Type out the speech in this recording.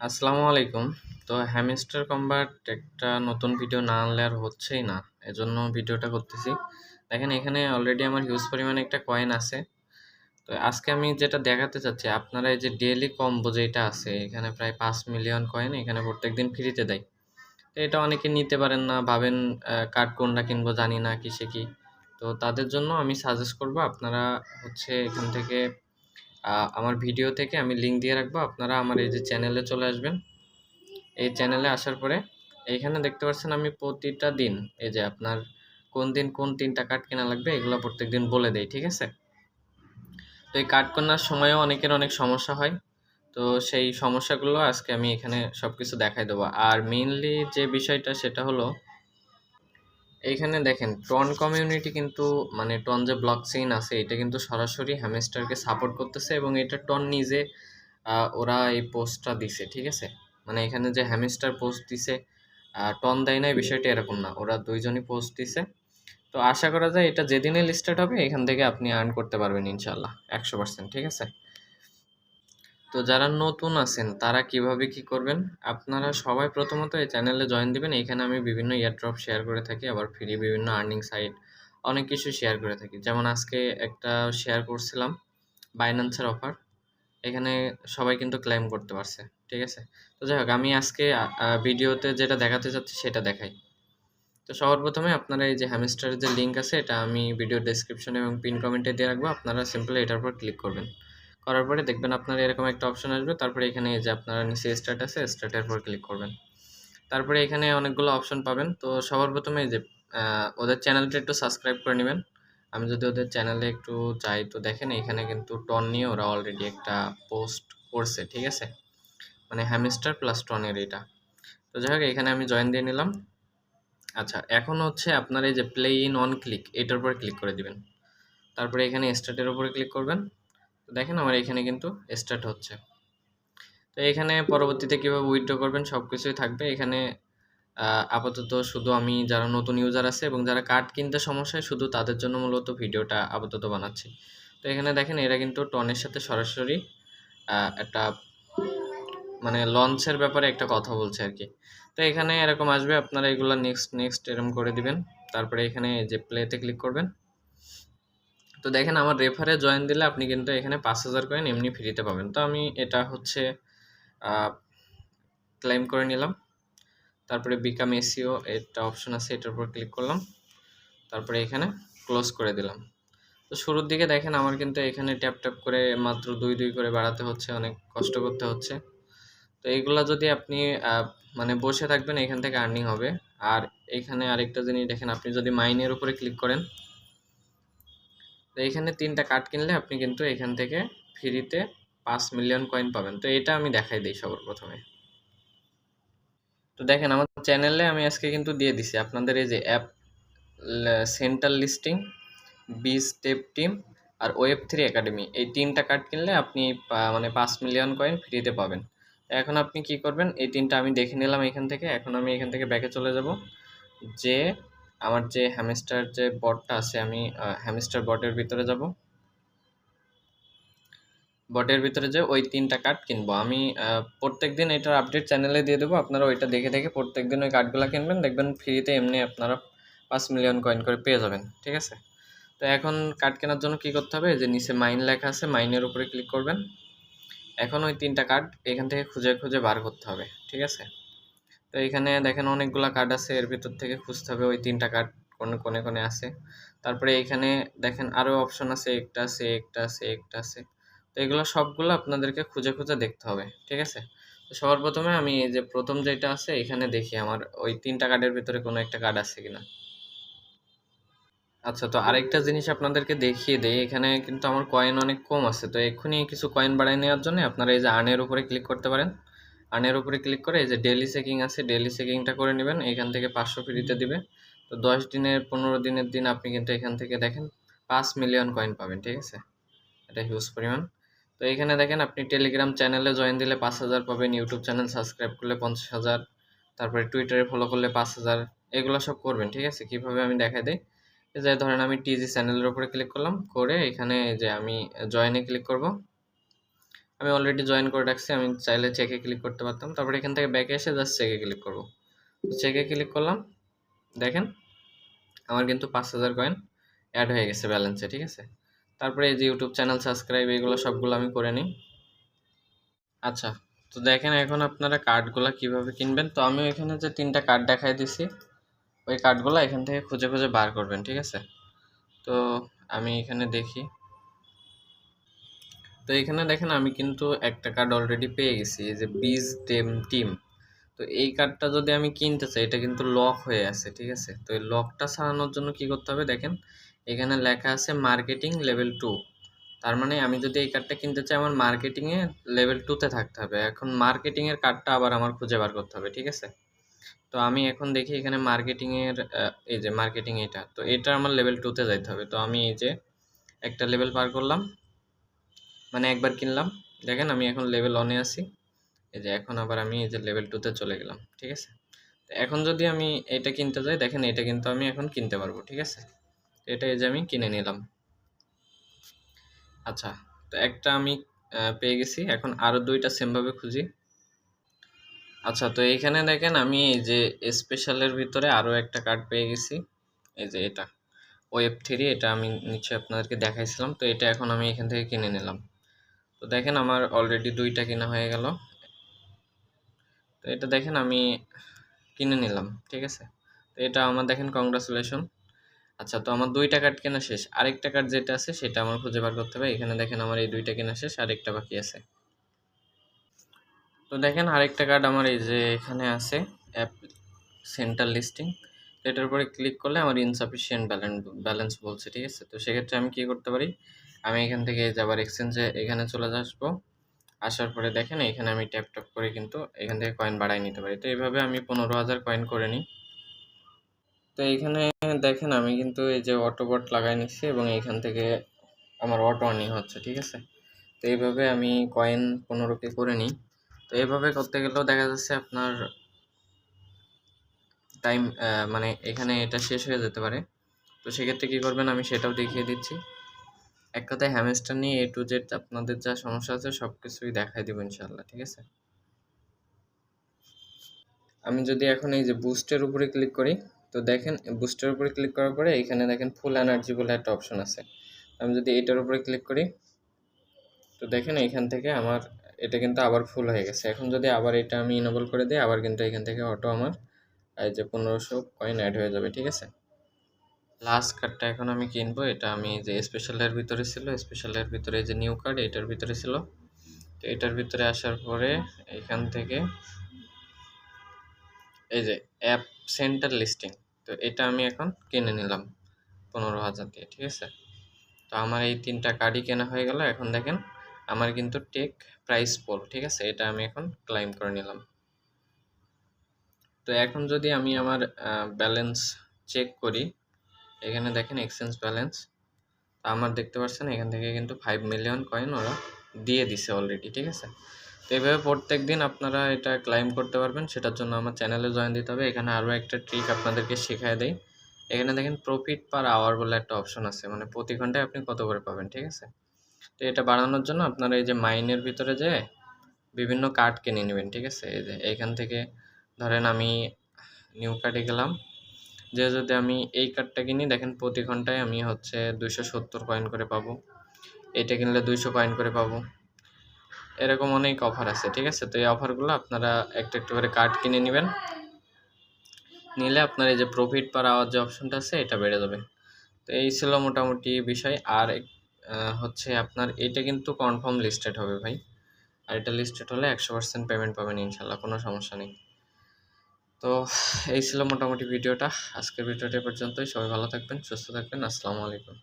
আসসালামু আলাইকুম। তো হ্যামস্টার কম্বাট একটা নতুন ভিডিও না আনলে আর হচ্ছেই না। এজন্য ভিডিওটা করতেছি। দেখেন এখানে অলরেডি আমার হিউজ পরিমাণে একটা কয়েন আছে। তো আজকে আমি যেটা দেখাতে চাচ্ছি আপনারা এই যে ডেইলি কম্বো যেটা আছে এখানে প্রায় ৫ মিলিয়ন কয়েন এখানে প্রত্যেকদিন ফ্রিতে দেয়। তো এটা অনেকে নিতে পারেন না, ভাবেন কার্ড কোনটা কিনবো জানি না কিসে কি। তো তাদের জন্য আমি সাজেস্ট করব আপনারা হচ্ছে এখান থেকে আমার ভিডিও থেকে আমি লিঙ্ক দিয়ে রাখবো। আপনারা আমার এই যে চ্যানেলে চলে আসবেন। এই চ্যানেলে আসার পরে এইখানে দেখতে পাচ্ছেন আমি প্রতিটা দিন এই যে আপনার কোন দিন কোন ৩টা কার্ড কেনা লাগবে এগুলো প্রত্যেকদিন বলে দেই, ঠিক আছে? তো এই কার্ড কেনার সময়ও অনেকের অনেক সমস্যা হয়। তো সেই সমস্যাগুলো আজকে আমি এখানে সবকিছু দেখাই দেবো। আর মেইনলি যে বিষয়টা সেটা হলো এইখানে দেখেন টন কমিউনিটি কিন্তু মানে টন যে ব্লকচেইন আছে এটা কিন্তু সরাসরি হ্যামস্টারকে সাপোর্ট করতেছে এবং এটা টন নিজে ওরা এই পোস্টটা দিছে, ঠিক আছে? মানে এখানে যে হ্যামস্টার পোস্ট দিছে টন দেয় নাই বিষয়টা এরকম না, ওরা দুইজনই পোস্ট দিছে। তো আশা করা যায় এটা যেদিনে লিস্টেড হবে এখান থেকে আপনি আর্ন করতে পারবেন ইনশাল্লাহ ১০০%, ঠিক আছে? তো যারা নতুন আছেন তারা কিভাবে কি করবেন? আপনারা সবাই প্রথমত এই চ্যানেলে জয়েন দিবেন। এইখানে আমি বিভিন্ন এয়ারড্রপ শেয়ার করে থাকি, আবার ফ্রি বিভিন্ন আর্নিং সাইট অনেক কিছু শেয়ার করে থাকি। যেমন আজকে একটা শেয়ার করছিলাম বাইন্যান্সের অফার। এখানে সবাই কিন্তু ক্লেম করতে পারছে, ঠিক আছে? তো যাই হোক আমি আজকে ভিডিওতে যেটা দেখাতে চাচ্ছি সেটা দেখাই। তো সবার প্রথমে আপনারা এই যে হ্যামস্টারের যে লিঙ্ক আছে এটা আমি ভিডিও ডেসক্রিপশনে এবং পিন কমেন্টে দিয়ে রাখবো। আপনারা সিম্পলি এটার উপর ক্লিক করবেন। করার পরে দেখবেন আপনার এরকম একটা অপশন আসবে। তারপরে এখানে এই যে আপনারা নিচে স্টার্ট আছে, স্টার্টের উপর ক্লিক করবেন। তারপরে এখানে অনেকগুলো অপশন পাবেন। তো সবার প্রথমে এই যে ওদের চ্যানেলটা একটু সাবস্ক্রাইব করে নেবেন। আমি যদি ওদের চ্যানেলে একটু যাই তো দেখেন এখানে কিন্তু টন নিয়ে ওরা অলরেডি একটা পোস্ট করছে, ঠিক আছে? মানে হ্যামস্টার প্লাস টনের এটা। তো যাই হোক এখানে আমি জয়েন দিয়ে নিলাম। আচ্ছা, এখন হচ্ছে আপনার এই যে প্লে ইন অন ক্লিক এটার উপরে ক্লিক করে দিবেন। তারপরে এখানে স্টার্টের উপরে ক্লিক করবেন। তো দেখেন আমার এখানে কিন্তু স্টার্ট হচ্ছে। তো এখানে পরবর্তীতে কিভাবে উইথড্র করবেন সবকিছুই থাকবে এখানে। আপাতত শুধু আমি যারা নতুন ইউজার আছে এবং যারা কার্ড কিনতে সমস্যা হয় শুধু তাদের জন্য মূলত ভিডিওটা আপাতত বানাচ্ছি। তো এখানে দেখেন এরা কিন্তু টনের সাথে সরাসরি একটা মানে লঞ্চের ব্যাপারে একটা কথা বলছে আরকি। তো এখানে এরকম আসবে আপনারা এগুলা নেক্সট, নেক্সট এরকম করে দিবেন। তারপরে এখানে যে প্লেতে ক্লিক করবেন। তো দেখেন আমার রেফারে জয়েন দিলে আপনি কিন্তু এখানে ৫,০০০ কয়েন এমনি ফ্রিতে পাবেন। তো আমি এটা হচ্ছে আ ক্লেইম করে নিলাম। তারপরে বিকাম এসইও একটা অপশন আছে এটার উপর ক্লিক করলাম। তারপরে এখানে ক্লোজ করে দিলাম। তো শুরুর দিকে দেখেন আমার কিন্তু এখানে ট্যাপ, ট্যাপ করে মাত্র ২, ২ করে বাড়াতে হচ্ছে, অনেক কষ্ট করতে হচ্ছে। তো এইগুলা যদি আপনি আ মানে বসে থাকবেন এখান থেকে আর্নিং হবে। আর এখানে আরেকটা জিনিস দেখেন আপনি যদি মাইনের উপরে ক্লিক করেন, তো এখানে ৩টা কার্ড কিনলে আপনি কিন্তু এখান থেকে ফ্রিতে ৫ মিলিয়ন কয়েন পাবেন। তো এটা আমি দেখাই দেই সবার প্রথমে। তো দেখেন আমার চ্যানেলে আমি আজকে কিন্তু দিয়ে দিছি আপনাদের এই যে app central listing, B step team আর ওয়েব3 একাডেমি এই ৩টা কার্ড কিনলে আপনি মানে ৫ মিলিয়ন কয়েন ফ্রিতে পাবেন। এখন আপনি কি করবেন এই ৩টা আমি দেখে নিলাম এখান থেকে। এখন আমি এখান থেকে ব্যাকে চলে যাব। যে আমার যে হ্যামস্টার যে বটটা আছে আমি হ্যামস্টার বটের ভিতরে যাব। বটের ভিতরে যেয়ে ওই ৩টা কার্ড কিনবো। আমি প্রত্যেকদিন এটার আপডেট চ্যানেলে দিয়ে দেবো। আপনারা ওইটা দেখে, দেখে প্রত্যেকদিন ওই কার্ডগুলা কিনবেন। দেখবেন ফ্রিতে এমনি আপনারা ৫ মিলিয়ন কয়েন করে পেয়ে যাবেন। ঠিক আছে? তো এখন কার্ড কেনার জন্য কি করতে হবে? এই যে নিচে মাইন লেখা আছে, মাইনের উপরে ক্লিক করবেন। এখন ওই ৩টা কার্ড এখান থেকে খুঁজে, খুঁজে বার করতে হবে। ঠিক আছে? তো এখানে দেখেন অনেকগুলা কার্ড আছে। এর ভিতর থেকে খুঁজতে হবে ওই ৩টা কার্ড কোনে, কোনে, কোনে আছে। তারপরে এখানে দেখেন আরও অপশন আছে। একটা আছে, একটা আছে, একটা আছে। তো এগুলো সবগুলো আপনাদেরকে খুঁজে, খুঁজে দেখতে হবে। ঠিক আছে? তো সবার প্রথমে আমি এই যে ১ম যেটা আছে এখানে দেখি আমার ওই ৩টা কার্ডের ভিতরে কোনো একটা কার্ড আছে কিনা। আচ্ছা, তো আরেকটা জিনিস আপনাদেরকে দেখিয়ে দেই। এখানে কিন্তু আমার কয়েন অনেক কম আছে। তো এক্ষুনি কিছু কয়েন বাড়ায় নেওয়ার জন্য আপনারা এই যে আর্নের উপরে ক্লিক করতে পারেন। আর্নের উপরে ক্লিক করে এই যে ডেইলি চেকিং আছে, ডেইলি চেকিংটা করে নেবেন। এখান থেকে ৫০০ ফ্রিতে দিবে। তো ১০ দিনের ১৫ দিনের দিন আপনি কিন্তু এখান থেকে দেখেন ৫ মিলিয়ন কয়েন পাবেন। ঠিক আছে? এটা হিউজ পরিমাণ। তো এখানে দেখেন আপনি টেলিগ্রাম চ্যানেলে জয়েন দিলে ৫,০০০ পাবেন, ইউটিউব চ্যানেল সাবস্ক্রাইব করলে ৫০,০০০, তারপরে টুইটারে ফলো করলে ৫,০০০। এগুলো সব করবেন। ঠিক আছে? কিভাবে আমি দেখাই দেই। এই যে ধরেন আমি টিজি চ্যানেলের উপরে ক্লিক করলাম, করে এখানে যে আমি জয়েনে ক্লিক করব। আমি অলরেডি জয়েন করে রাখছি, আমি চাইলে চেকে ক্লিক করতে পারতাম। তারপরে এখান থেকে ব্যাকে এসে জাস্ট চেকে ক্লিক করব। তো চেকে ক্লিক করলাম, দেখেন আমার কিন্তু 5000 কয়েন অ্যাড হয়ে গেছে ব্যালেন্সে, ঠিক আছে। তারপরে এই যে ইউটিউব চ্যানেল সাবস্ক্রাইব এগুলো সবগুলো আমি করে নিই। আচ্ছা, তো দেখেন এখন আপনারা কার্ডগুলো কিভাবে কিনবেন। তো আমি এখানে যে 3টা কার্ড দেখাই দিছি, ওই কার্ডগুলো এখান থেকে খুঁজে খুঁজে বার করবেন, ঠিক আছে। তো আমি এখানে দেখি, তো এখানে দেখেন আমি কিন্তু একটা কার্ড অলরেডি পেয়ে গেছি, এই যে বিজ টিম। তো এই কার্ডটা যদি আমি কিনতে চাই, এটা কিন্তু লক হয়ে আছে, ঠিক আছে। তো এই লকটা ছাড়ানোর জন্য কি করতে হবে, দেখেন এখানে লেখা আছে মার্কেটিং লেভেল 2। তার মানে আমি যদি এই কার্ডটা কিনতে চাই, আমার মার্কেটিংয়ে লেভেল 2তে থাকতে হবে। এখন মার্কেটিংয়ের কার্ডটা আবার আমার খুঁজে বার করতে হবে, ঠিক আছে। তো আমি এখন দেখি এখানে মার্কেটিংয়ের এই যে মার্কেটিং এটা, তো এটা আমার লেভেল 2তে যাইতে হবে। তো আমি এই যে একটা লেভেল পার করলাম, মানে একবার কিনলাম, দেখেন আমি এখন লেভেল 1-এ আছি। এই যে এখন আবার আমি এই যে লেভেল 2তে চলে গেলাম, ঠিক আছে। তো এখন যদি আমি এটা কিনতে যাই, দেখেন এটা কিন্তু আমি এখন কিনতে পারবো, ঠিক আছে। এটা এই যে আমি কিনে নিলাম। আচ্ছা, তো একটা আমি পেয়ে গেছি, এখন আরও 2টা সেমভাবে খুঁজি। আচ্ছা, তো এইখানে দেখেন আমি এই যে স্পেশালের ভিতরে আরও একটা কার্ড পেয়ে গেছি, এই যে এটা ওয়েব 3, এটা আমি নিশ্চয়ই আপনাদেরকে দেখাইছিলাম। তো এটা এখন আমি এখান থেকে কিনে নিলাম। তো দেখেন আমার অলরেডি 2টা কেনা হয়ে গেল। তো এটা দেখেন আমি কিনে নিলাম, ঠিক আছে। তো এটা আমার দেখেন কংগ্রাচুলেশন। আচ্ছা, তো আমার 2টা কার্ড কেনা শেষ, আরেকটা কার্ড যেটা আছে সেটা আমার খুঁজে বার করতে হবে। এখানে দেখেন আমার এই 2টা কেনা শেষ, আরেকটা বাকি আছে। তো দেখেন আরেকটা কার্ড আমার এই যে এখানে আছে, অ্যাপ সেন্টার লিস্টিং। এটার উপরে ক্লিক করলে আমার ইনসাফিসিয়েন্ট ব্যালেন্স বলছে, ঠিক আছে। তো সেক্ষেত্রে আমি কি করতে পারি, আমি এখান থেকে যাবার এক্সচেঞ্জে এখানে চলে আসবো। আসার পরে দেখেন এখানে আমি ট্যাপ করে কিন্তু এখান থেকে কয়েন বাড়াই নিতে পারি। তো এইভাবে আমি 15,000 কয়েন করে নিই। তো এইখানে দেখেন আমি কিন্তু এই যে অটোবট লাগাই নিচ্ছি এবং এইখান থেকে আমার অটো আর্নিং হচ্ছে, ঠিক আছে। তো এইভাবে আমি কয়েন 15কে করে নিই। তো এইভাবে করতে গেলেও দেখা যাচ্ছে আপনার টাইম মানে এখানে এটা শেষ হয়ে যেতে পারে। তো সেক্ষেত্রে কী করবেন আমি সেটাও দেখিয়ে দিচ্ছি। এক কথায় হ্যামস্টার নিয়ে A to Z আপনাদের যা সমস্যা আছে সব কিছুই দেখাই দেবো ইনশাল্লাহ, ঠিক আছে। আমি যদি এখন এই যে বুস্টের উপরে ক্লিক করি, তো দেখেন বুস্টের উপরে ক্লিক করার পরে এখানে দেখেন ফুল এনার্জি বলে একটা অপশন আছে। আমি যদি এটার উপরে ক্লিক করি, তো দেখেন এখান থেকে আমার এটা কিন্তু আবার ফুল হয়ে গেছে। এখন যদি আবার এটা আমি ইনেবল করে দিই, আবার কিন্তু এখান থেকে অটো আমার এই যে 1500 কয়েন অ্যাড হয়ে যাবে, ঠিক আছে। লাস্ট কার্ডটা এখন আমি কিনবো, এটা আমি যে স্পেশালের ভিতরে ছিল, স্পেশালের ভিতরে যে নিউ কার্ড এটার ভিতরে ছিল। তো এটার ভিতরে আসার পরে এখান থেকে এই যে অ্যাপ সেন্টার লিস্টিং, তো এটা আমি এখন কিনে নিলাম 15,000 দিয়ে, ঠিক আছে। তো আমার এই 3টা কার্ডই কেনা হয়ে গেল। এখন দেখেন আমার কিন্তু টেক প্রাইস পোল, ঠিক আছে, এটা আমি এখন ক্লাইম করে নিলাম। তো এখন যদি আমি আমার ব্যালেন্স চেক করি, এখানে দেখেন এক্সচেঞ্জ ব্যালেন্স, আমার দেখতে পাচ্ছেন এখান থেকে কিন্তু 5 মিলিয়ন কয়েন ওরা দিয়ে দিছে অলরেডি, ঠিক আছে। তো এইভাবে প্রত্যেক দিন আপনারা এটা ক্লাইম করতে পারবেন। সেটার জন্য আমার চ্যানেলে জয়েন দিতে হবে। এখানে আরও একটা ট্রিক আপনাদেরকে শেখায় দেয়। এখানে দেখেন প্রফিট পার আওয়ার বলে একটা অপশন আছে, মানে প্রতি ঘন্টায় আপনি কত করে পাবেন, ঠিক আছে। তো এটা বাড়ানোর জন্য আপনারা এই যে মাইনের ভিতরে যেয়ে বিভিন্ন কার্ড কিনে নেবেন, ঠিক আছে। এই যে এইখান থেকে ধরেন আমি নিউ কার্ডে গেলাম, যে যদি আমি এই কার্ডটা কিনি, দেখেন প্রতি ঘন্টায় আমি হচ্ছে 270 কয়েন করে পাবো। এটা কিনলে 200 কয়েন করে পাবো। এরকম অনেক অফার আছে, ঠিক আছে। তো এই অফারগুলো আপনারা একটা একটা করে কার্ড কিনে নেবেন, নিলে আপনার এই যে প্রফিট পার আওয়ার যে অপশনটা আছে এটা বেড়ে যাবে। তো এই ছিল মোটামুটি বিষয়। আর হচ্ছে আপনার এটা কিন্তু কনফার্ম লিস্টেড হবে ভাই, আর এটা লিস্টেড হলে 100% পেমেন্ট পাবেন ইনশাল্লাহ, কোনো সমস্যা নেই। তো এই ছিল মোটামুটি ভিডিওটা। আজকের ভিডিওটা পর্যন্তই। সবাই ভালো থাকবেন, সুস্থ থাকবেন। আসসালামু আলাইকুম।